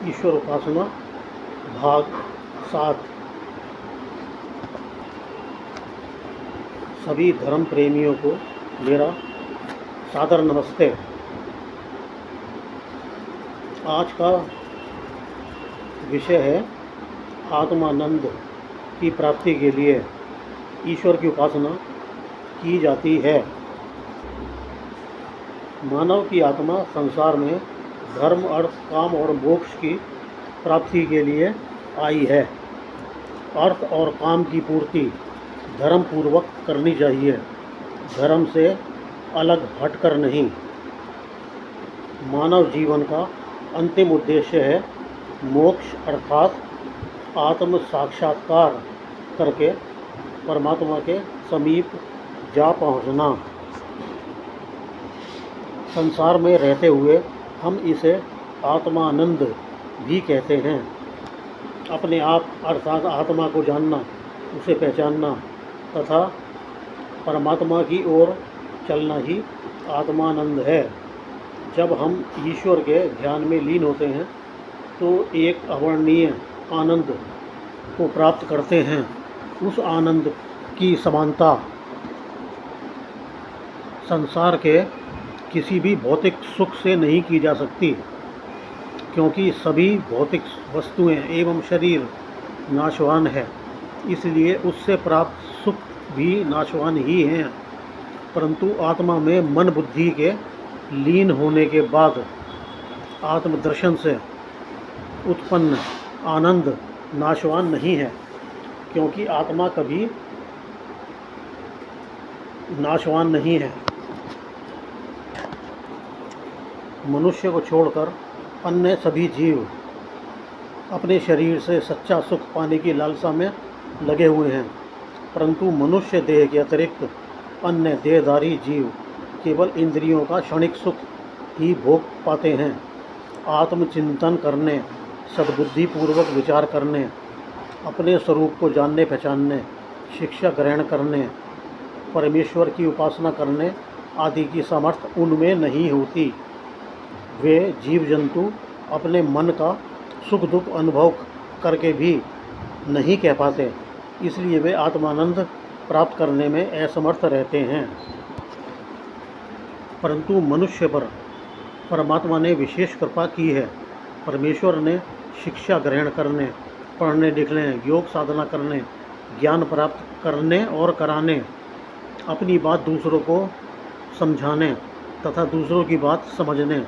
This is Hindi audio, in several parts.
ईश्वर उपासना भाग 7। सभी धर्म प्रेमियों को मेरा सादर नमस्ते। आज का विषय है आत्मानंद की प्राप्ति के लिए ईश्वर की उपासना की जाती है। मानव की आत्मा संसार में धर्म, अर्थ, काम और मोक्ष की प्राप्ति के लिए आई है। अर्थ और काम की पूर्ति धर्म पूर्वक करनी चाहिए, धर्म से अलग हटकर नहीं। मानव जीवन का अंतिम उद्देश्य है मोक्ष, अर्थात आत्म साक्षात्कार करके परमात्मा के समीप जा पहुंचना। संसार में रहते हुए हम इसे आत्मानंद भी कहते हैं। अपने आप अर्थात आत्मा को जानना, उसे पहचानना तथा परमात्मा की ओर चलना ही आत्मानंद है। जब हम ईश्वर के ध्यान में लीन होते हैं तो एक अवर्णनीय आनंद को प्राप्त करते हैं। उस आनंद की समानता संसार के किसी भी भौतिक सुख से नहीं की जा सकती, क्योंकि सभी भौतिक वस्तुएं एवं शरीर नाशवान है, इसलिए उससे प्राप्त सुख भी नाशवान ही हैं। परंतु आत्मा में मन बुद्धि के लीन होने के बाद आत्मदर्शन से उत्पन्न आनंद नाशवान नहीं है, क्योंकि आत्मा कभी नाशवान नहीं है। मनुष्य को छोड़कर अन्य सभी जीव अपने शरीर से सच्चा सुख पाने की लालसा में लगे हुए हैं, परंतु मनुष्य देह के अतिरिक्त अन्य देहधारी जीव केवल इंद्रियों का क्षणिक सुख ही भोग पाते हैं। आत्मचिंतन करने, सद्बुद्धि पूर्वक विचार करने, अपने स्वरूप को जानने पहचानने, शिक्षा ग्रहण करने, परमेश्वर की उपासना करने आदि की सामर्थ्य उनमें नहीं होती। वे जीव जंतु अपने मन का सुख दुख अनुभव करके भी नहीं कह पाते, इसलिए वे आत्मानंद प्राप्त करने में असमर्थ रहते हैं। परंतु मनुष्य पर परमात्मा ने विशेष कृपा की है। परमेश्वर ने शिक्षा ग्रहण करने, पढ़ने लिखने, योग साधना करने, ज्ञान प्राप्त करने और कराने, अपनी बात दूसरों को समझाने तथा दूसरों की बात समझने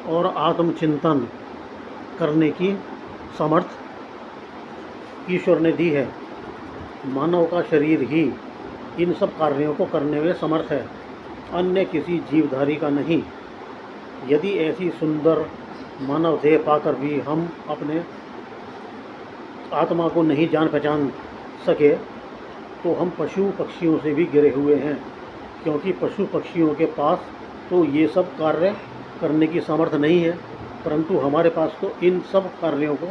और आत्मचिंतन करने की सामर्थ्य ईश्वर ने दी है। मानव का शरीर ही इन सब कार्यों को करने में समर्थ है, अन्य किसी जीवधारी का नहीं। यदि ऐसी सुंदर मानव देह पाकर भी हम अपने आत्मा को नहीं जान पहचान सके तो हम पशु पक्षियों से भी गिरे हुए हैं, क्योंकि पशु पक्षियों के पास तो ये सब कार्य करने की सामर्थ्य नहीं है, परंतु हमारे पास तो इन सब कार्यों को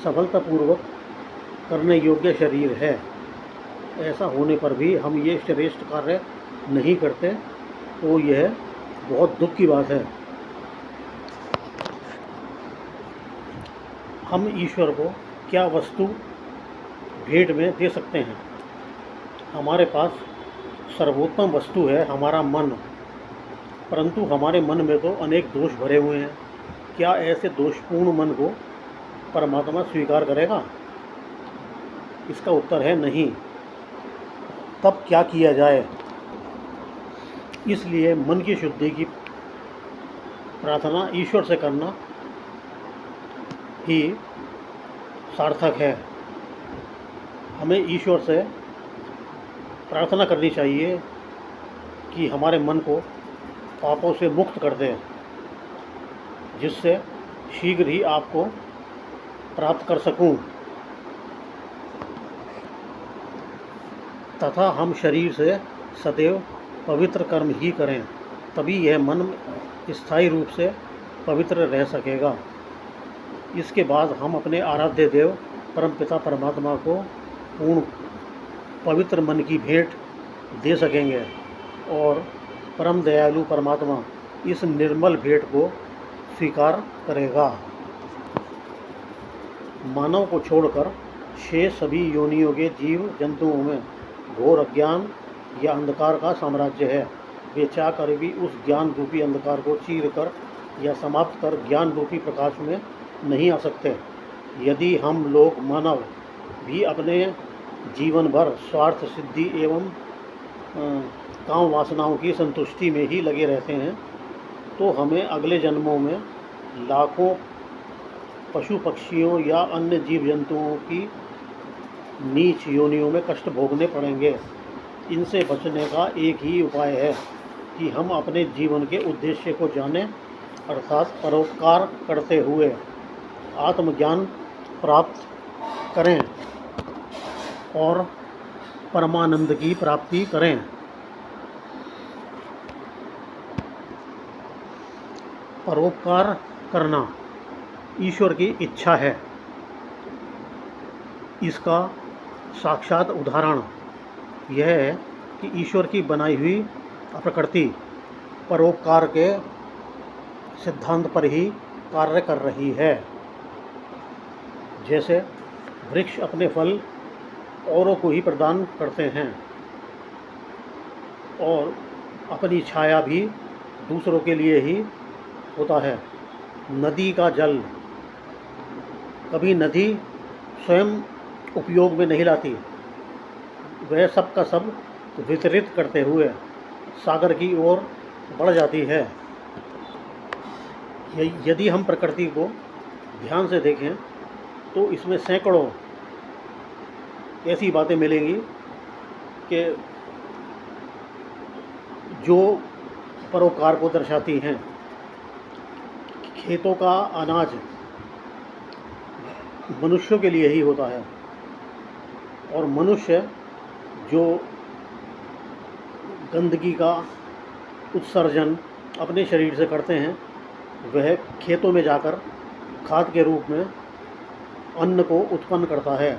सफलतापूर्वक करने योग्य शरीर है। ऐसा होने पर भी हम ये श्रेष्ठ कार्य नहीं करते तो यह बहुत दुख की बात है। हम ईश्वर को क्या वस्तु भेंट में दे सकते हैं? हमारे पास सर्वोत्तम वस्तु है हमारा मन, परंतु हमारे मन में तो अनेक दोष भरे हुए हैं। क्या ऐसे दोषपूर्ण मन को परमात्मा स्वीकार करेगा? इसका उत्तर है नहीं। तब क्या किया जाए? इसलिए मन की शुद्धि की प्रार्थना ईश्वर से करना ही सार्थक है। हमें ईश्वर से प्रार्थना करनी चाहिए कि हमारे मन को पापों से मुक्त कर दे, जिससे शीघ्र ही आपको प्राप्त कर सकूं, तथा हम शरीर से सदैव पवित्र कर्म ही करें, तभी यह मन स्थायी रूप से पवित्र रह सकेगा। इसके बाद हम अपने आराध्य देव परमपिता परमात्मा को पूर्ण पवित्र मन की भेंट दे सकेंगे और परम दयालु परमात्मा इस निर्मल भेंट को स्वीकार करेगा। मानव को छोड़कर शेष सभी योनियों के जीव जंतुओं में घोर अज्ञान या अंधकार का साम्राज्य है। वे चाहकर भी उस ज्ञान रूपी अंधकार को चीर कर या समाप्त कर ज्ञान रूपी प्रकाश में नहीं आ सकते। यदि हम लोग मानव भी अपने जीवन भर स्वार्थ सिद्धि एवं काम वासनाओं की संतुष्टि में ही लगे रहते हैं, तो हमें अगले जन्मों में लाखों पशु पक्षियों या अन्य जीव जंतुओं की नीच योनियों में कष्ट भोगने पड़ेंगे। इनसे बचने का एक ही उपाय है कि हम अपने जीवन के उद्देश्य को जानें, अर्थात परोपकार करते हुए आत्मज्ञान प्राप्त करें और परमानंद की प्राप्ति करें। परोपकार करना ईश्वर की इच्छा है। इसका साक्षात उदाहरण यह है कि ईश्वर की बनाई हुई प्रकृति परोपकार के सिद्धांत पर ही कार्य कर रही है। जैसे वृक्ष अपने फल औरों को ही प्रदान करते हैं और अपनी छाया भी दूसरों के लिए ही होता है। नदी का जल कभी नदी स्वयं उपयोग में नहीं लाती, वह सब का सब वितरित करते हुए सागर की ओर बढ़ जाती है। यदि हम प्रकृति को ध्यान से देखें तो इसमें सैकड़ों ऐसी बातें मिलेंगी कि जो परोपकार को दर्शाती हैं। खेतों का अनाज मनुष्यों के लिए ही होता है और मनुष्य जो गंदगी का उत्सर्जन अपने शरीर से करते हैं, वह खेतों में जाकर खाद के रूप में अन्न को उत्पन्न करता है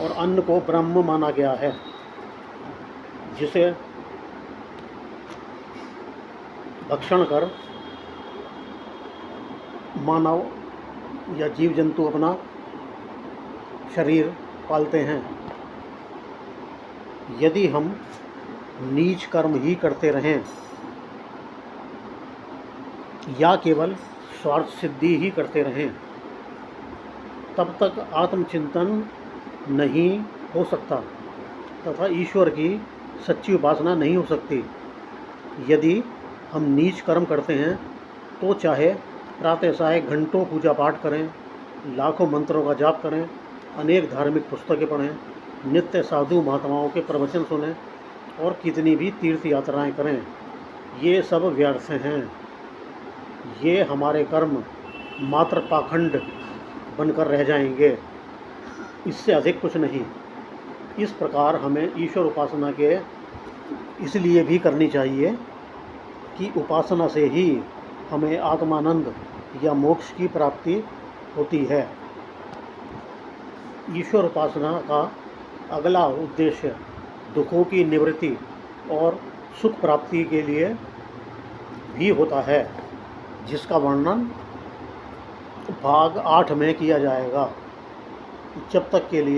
और अन्न को ब्रह्म माना गया है, जिसे भक्षण कर मानव या जीव जंतु अपना शरीर पालते हैं। यदि हम नीच कर्म ही करते रहें या केवल स्वार्थ सिद्धि ही करते रहें, तब तक आत्मचिंतन नहीं हो सकता तथा ईश्वर की सच्ची उपासना नहीं हो सकती। यदि हम नीच कर्म करते हैं तो चाहे प्रातः साय घंटों पूजा पाठ करें, लाखों मंत्रों का जाप करें, अनेक धार्मिक पुस्तकें पढ़ें, नित्य साधु महात्माओं के प्रवचन सुनें और कितनी भी तीर्थ यात्राएं करें, ये सब व्यर्थ हैं। ये हमारे कर्म मात्र पाखंड बनकर रह जाएंगे, इससे अधिक कुछ नहीं। इस प्रकार हमें ईश्वर उपासना के इसलिए भी करनी चाहिए कि उपासना से ही हमें आत्मानंद या मोक्ष की प्राप्ति होती है। ईश्वर उपासना का अगला उद्देश्य दुखों की निवृत्ति और सुख प्राप्ति के लिए भी होता है, जिसका वर्णन भाग 8 में किया जाएगा। जब तक के लिए